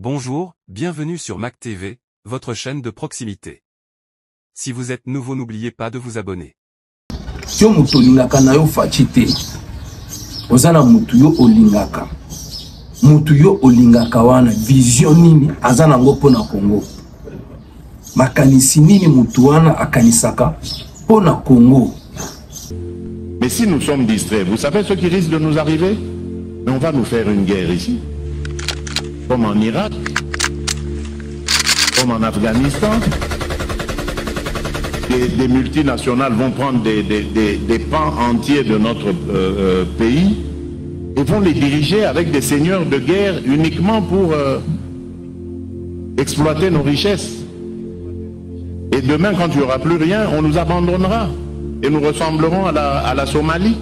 Bonjour, bienvenue sur Mac TV, votre chaîne de proximité. Si vous êtes nouveau, n'oubliez pas de vous abonner. Si on olingaka na yo fachite, ozana mutu yo olingaka. Mutu yo olingaka wana vision nini azana ngo pona Congo. Makanisi nini mutu wana akanisaka pona Congo. Mais si nous sommes distraits, vous savez ce qui risque de nous arriver? Mais on va nous faire une guerre ici. Comme en Irak, comme en Afghanistan. Des multinationales vont prendre des pans entiers de notre pays et vont les diriger avec des seigneurs de guerre uniquement pour exploiter nos richesses. Et demain, quand il n'y aura plus rien, on nous abandonnera et nous ressemblerons à la Somalie.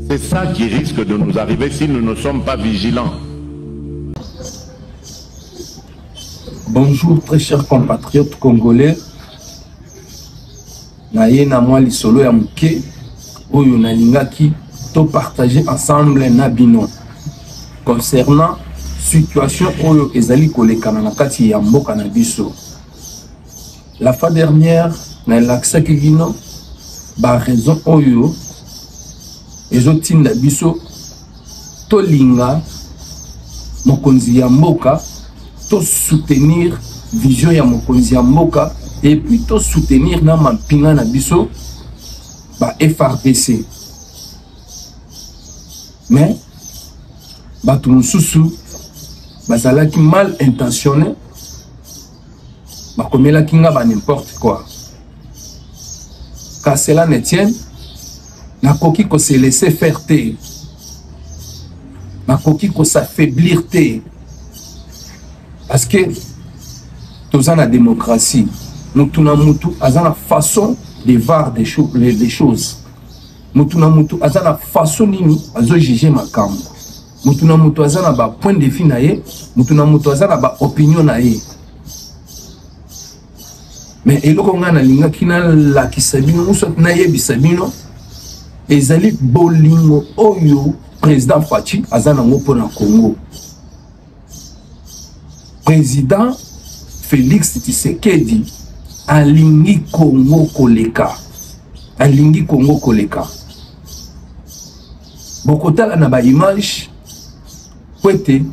C'est ça qui risque de nous arriver si nous ne sommes pas vigilants. Bonjour très chers compatriotes congolais. Naye na moi lisolo ya muke oyo nalingaki to partager ensemble na bino concernant situation oyo ezali kolekana na kati ya mboka na biso. La fois dernière na laksaki bino ba raison oyo ezotinda biso to linga mokonzi ya mboka to soutenir vision ya mokonzi ya mboka et puis to soutenir na mampinga na biso ba FRDC. Mais bato mosusu bazalaki mal intentionné bakomelaki nga ba n'importe quoi. Car cela ne tienne, nakoki ko se laisser faire te, nakoki ko s'affaiblir te, parce que toza na démocratie. Mutu na mutu azana façon de voir des choses. Mutu na mutu azana façon nini azo juger makambo. Mutu na mutu azana ba point de vue na ye, mutu na mutu azana ba opinion na ye. Mais eloko nga na linga kina la kisabino muso na yebisa bino ezali bolingo oyo président Fachi azana ngo pona Congo. Président Félix Tshisekedi alingi Congo koleka. Alingi Congo koleka. Bokotala na ba image kwete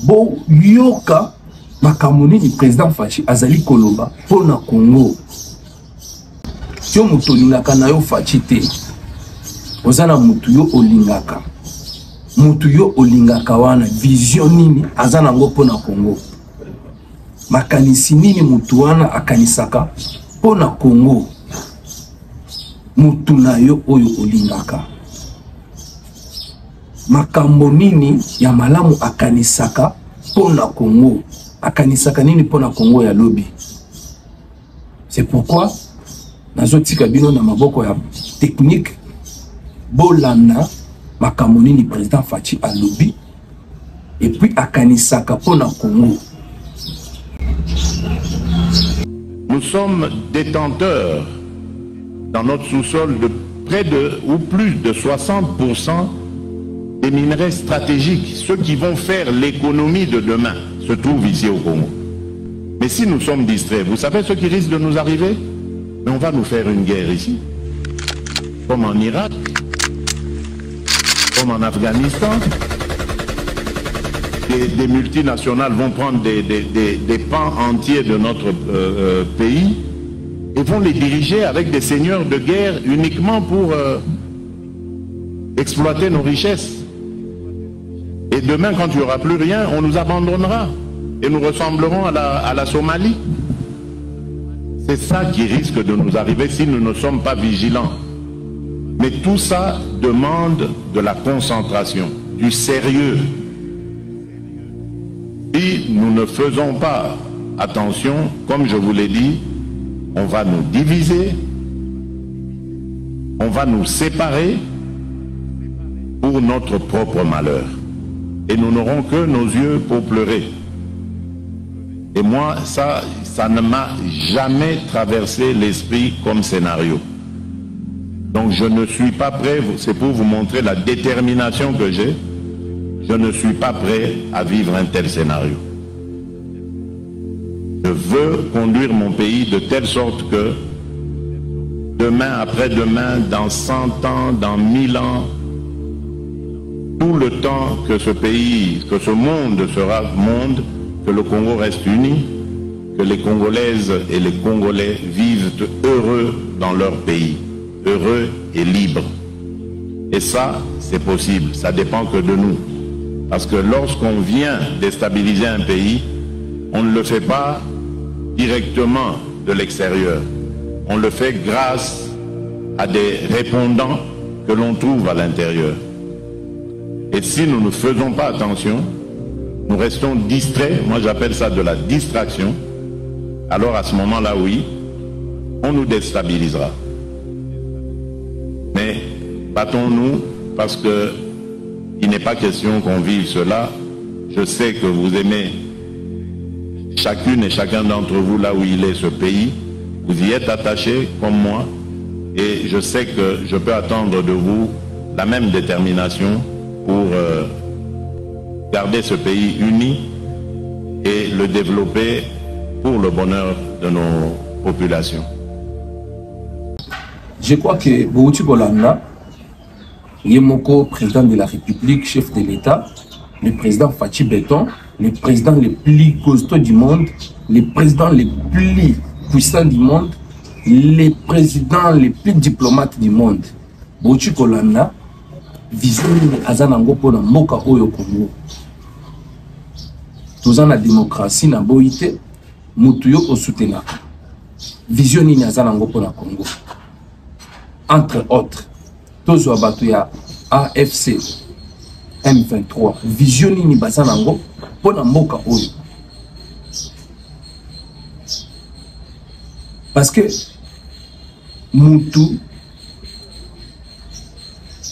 bo yoka makamoni ni président Fachi azali koloba pona Congo. Si mutu olingaka na yo Fachi te, ozana mutu yo olingaka. Mutu yo olingaka wana vision nini azana ngo pona Congo. Makanisi nini mutu wana akanisaka pona Congo. Mutu na yo oyo olingaka. Makambo nini ya malamu akanisaka pona Congo. Akanisaka nini pona Congo ya lobi. C'est pourquoi nazotika bino na maboko ya technique bolanda makambo nini président Fachi a lobi et puis akanisaka pona Congo. Nous sommes détenteurs dans notre sous-sol de près de ou plus de 60% des minerais stratégiques. Ceux qui vont faire l'économie de demain se trouvent ici au Congo. Mais si nous sommes distraits, vous savez ce qui risque de nous arriver? Mais on va nous faire une guerre ici. Comme en Irak, comme en Afghanistan. Des multinationales vont prendre des pans entiers de notre pays et vont les diriger avec des seigneurs de guerre uniquement pour exploiter nos richesses. Et demain, quand il n'y aura plus rien, on nous abandonnera et nous ressemblerons à la Somalie. C'est ça qui risque de nous arriver si nous ne sommes pas vigilants. Mais tout ça demande de la concentration, du sérieux. Si nous ne faisons pas attention, comme je vous l'ai dit, on va nous diviser, on va nous séparer pour notre propre malheur. Et nous n'aurons que nos yeux pour pleurer. Et moi, ça ne m'a jamais traversé l'esprit comme scénario. Donc je ne suis pas prêt, c'est pour vous montrer la détermination que j'ai. je ne suis pas prêt à vivre un tel scénario. Je veux conduire mon pays de telle sorte que demain, après-demain, dans 100 ans, dans 1000 ans, tout le temps que ce pays, que ce monde sera monde, que le Congo reste uni, que les Congolaises et les Congolais vivent heureux dans leur pays, heureux et libres. Et ça, c'est possible, ça dépend que de nous. Parce que lorsqu'on vient déstabiliser un pays, on ne le fait pas directement de l'extérieur. On le fait grâce à des répondants que l'on trouve à l'intérieur. Et si nous ne faisons pas attention, nous restons distraits, moi j'appelle ça de la distraction, alors à ce moment-là, oui, on nous déstabilisera. Mais battons-nous parce que il n'est pas question qu'on vive cela. Je sais que vous aimez chacune et chacun d'entre vous là où il est ce pays. Vous y êtes attachés comme moi. Et je sais que je peux attendre de vous la même détermination pour garder ce pays uni et le développer pour le bonheur de nos populations. Je crois que Bouti Bolanda, Yemoko, président de la République, chef de l'État, le président Fachi Beton, les présidents les plus costauds du monde, les présidents les plus puissants du monde, les présidents les plus diplomates du monde. Bouti Bolanda, vision azanango pona moka oyo Congo. Tous en la démocratie na boité, mutuyo osutena. Vision ni azanango pona Congo. Entre autres, tous les AFC M23 vision ni bazanango pona moka oyo. Parce que mutu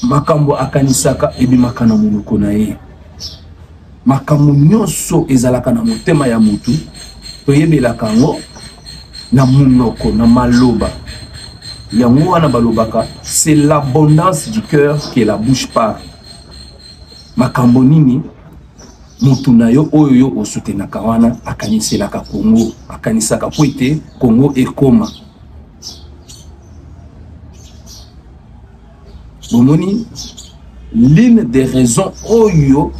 makambo akanisaka ebi makana munoko na ye. Makambo nyonso ezalaka na motema ya mutu toyebelaka ngo na munoko na maloba. Yango wana balobaka, c'est l'abondance du cœur que la bouche parle. Makambo nini mutu na yo oyo yo osutenaka wana akaniselaka Congo, akanisaka po ete Congo ekoma. Bomoni, l'une des raisons oyo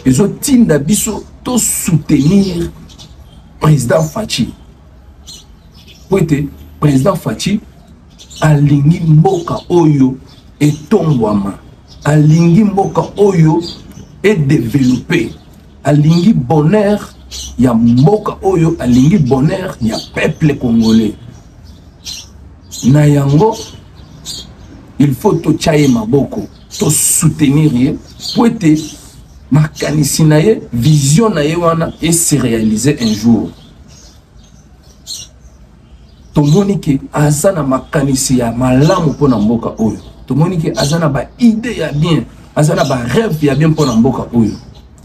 ezotinda biso to soutenir président Fachi. Po ete président Fachi alingi mboka oyo etongwama, alingi mboka oyo et développé, alingi bonheur ya mboka oyo, alingi bonheur ya peuple congolais. Na yango il faut to chaye maboko, to soutenir ye, pour ete makanisi na ye, vision na ye wana et se réaliser un jour. Tomoni ke azana makanisi ya malamu pona mboka oyo. Tomoni ke azana ba idée ya bien, azana ba rêve ya bien pona mboka oyo.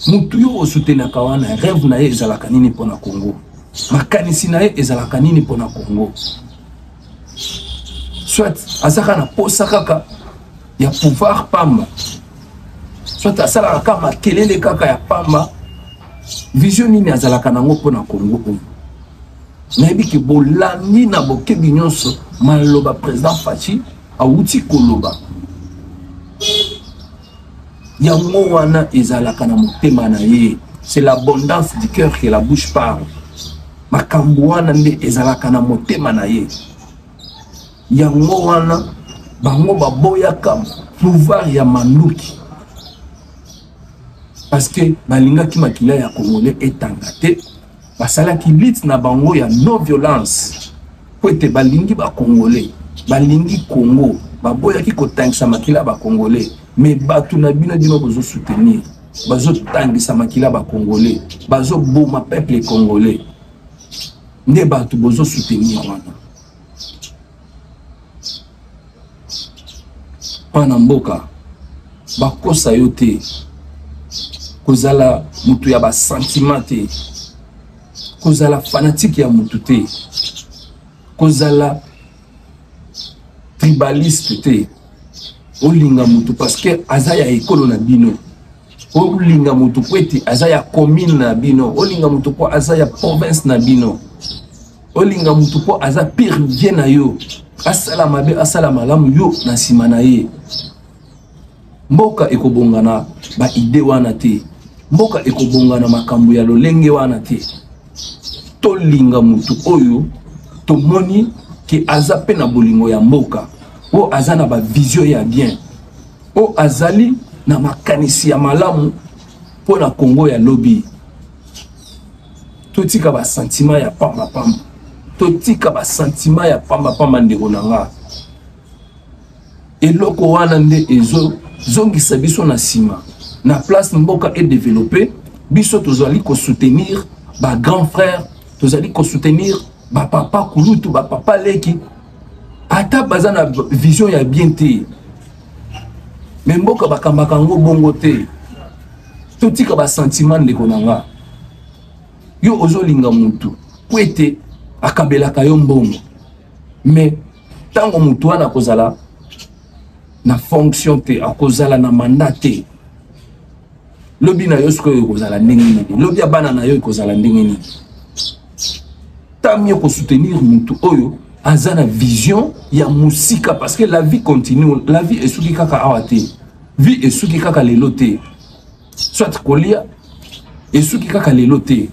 Mutu yo osutenaka wana rêve na ye ezalaka nini pona Congo. Makanisi na ye ezalaka nini pona Congo. Soit azaka na posa kaka ya pouvoir pamba. Soit asala kaka makelele kaka ya pamba. Vision nini azalaka nango pona Congo oyo. Nayebi ke bolani na bokebi nyonso maloba président Fachi awuti koloba. Yango wana ezalaka na motema na ye. C'est l'abondance du cœur que la bouche parle. Makambo wana nde ezalaka na motema na ye. Yango wana bango baboyaka pouvoir ya manuki. Parce que balinga ki makila ya Congolais etangate. Basala ki lit na bango ya non violence. Po ete balingi ba Congolais, balingi Congo, baboya ki kotangisa makila ba Congolais, mais batu na bino dino bozo soutenir, bazo tangisa makila ba Congolais, bazo boma peuple congolais. Nde batu bozo soutenir wana. Pana mboka bakosa yo te. Kozala mutu ya ba sentiment te. Kozala fanatique ya mutu te. Kozala tribaliste te. Olinga mutu parce que azaya ekolo na bino. olinga mutu kwete azaya commune na bino, olinga mutu po azaya province na bino, olinga mutu po aza pire bien na yo, asala mabe asala malamu yo na sima na ye. Mboka ekobongana ba ide wana te, mboka ekobongana makambo ya lolenge wana te. Tolinga mutu oyo tomoni ke aza pe na bolingo ya mboka, o aza na ba vision ya bien, o azali na makanisi ya malamu po na Congo ya lobi. Totika ba sentiment ya pamba pamba, totika ba sentiment ya pamba pamba ndeko nanga. Eloko wana nde ezo zongisa biso na sima, na place mboka est développé, biso tozali ko soutenir ba grand frère, tozali ko soutenir ba papa kulutu, ba papa leki, ata baza na vision ya bien te. Mais mboka bakambaka ngo bongo te, totika ba sentiment ndeko nanga. Yo ozolinga mutu kwete akabelaka yo mbongo, mais tango mutu wana kozala na fonction te, akozala na mandat te, lobi na yo siko yo kozala ndenge nini, lobi ya bana na yo kozala ndenge nini. Tamio ko soutenir mutu oyo aza na vision ya musika, parce que la vie continue, la vie esuki kaka awate, vie esuki kaka lelo te, soit kolia esuki kaka lelo te.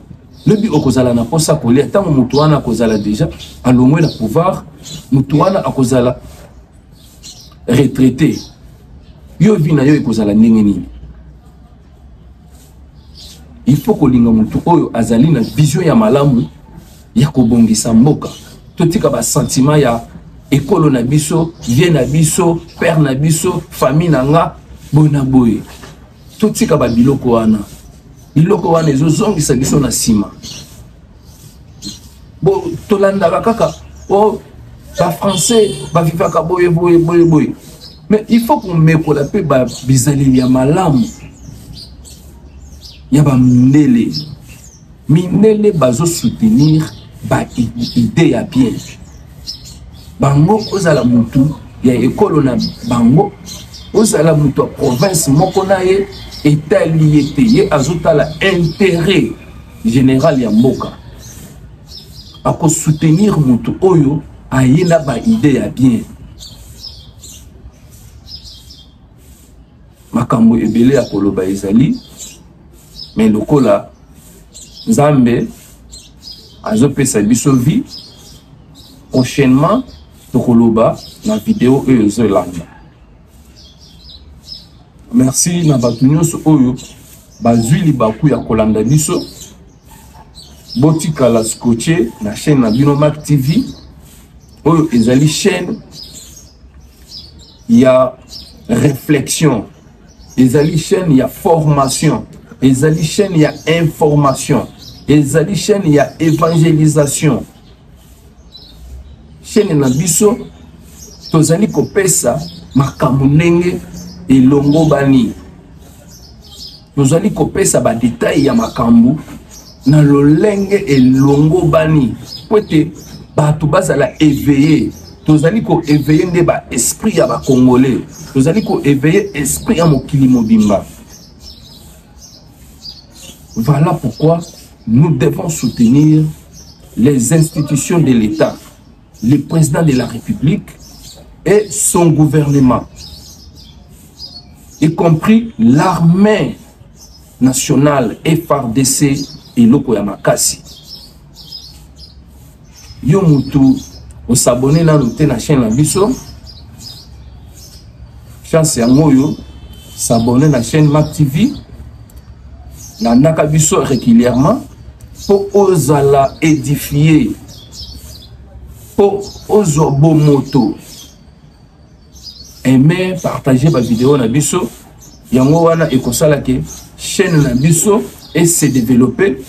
Lobi okozala na posa kolia, tango mutu wana akozala déjà alongwe na pouvoir, mutu wana akozala retraité, yo vi na yo ekozala ndenge nini. Il faut kolinga mutu oyo azali na vision ya malamu ya kobongisa mboka. Totika ba sentiment ya ekolo na biso, vie na biso, père na biso, famille na nga, bona boye. Totika ba biloko wana. Biloko wana ezozongisa biso na sima. Bo tolanda kaka o ba français ba vivaka boye boye boye boye. Mais il faut qu'on mekola pe ba bizali ya malamu. Ya ba minele. Minele bazo soutenir ba idée ya bien. Bango ozala mutu ya ekolo na bango, ozala mutu province moko na ye état lié te, ye azotala intérêt général ya mboka. Ako soutenir mutu oyo ayena ba idée ya bien. Makambo ebele ya koloba ezali, mais lokola Nzambe azopesa biso vie, prochainement tokoloba na vidéo ezolanda. Merci na batu nyonso oyo bazwi libaku ya kolanda biso. Botikala scotché na chaîne na bino Mac TV oyo ezali chaîne ya réflexion, ezali chaîne ya formation, ezali chaîne ya information, ezali chaîne ya évangélisation. Chaîne na biso tozali kopesa makambo ndenge elongo bani, tozali kopesa ba détail ya makambo na lolenge elongo bani, pote batu bazala éveillé. Tozali ko éveiller nde ba esprit ya ba congolais, tozali ko éveiller esprit ya mokili mobimba. Voilà pourquoi nous devons soutenir les institutions de l'État, le président de la République et son gouvernement, y compris l'armée nationale FARDC et Loko Yamakasi. Yo mutu o s'abonner na noté na chaîne la biso, chance yangoyo s'abonner na chaîne Mac TV na naka biso régulièrement pour ozala édifier, pour ozobo moto. Aimer, partager ma vidéo na biso, yango wana ekosala ke chaîne na biso et se développer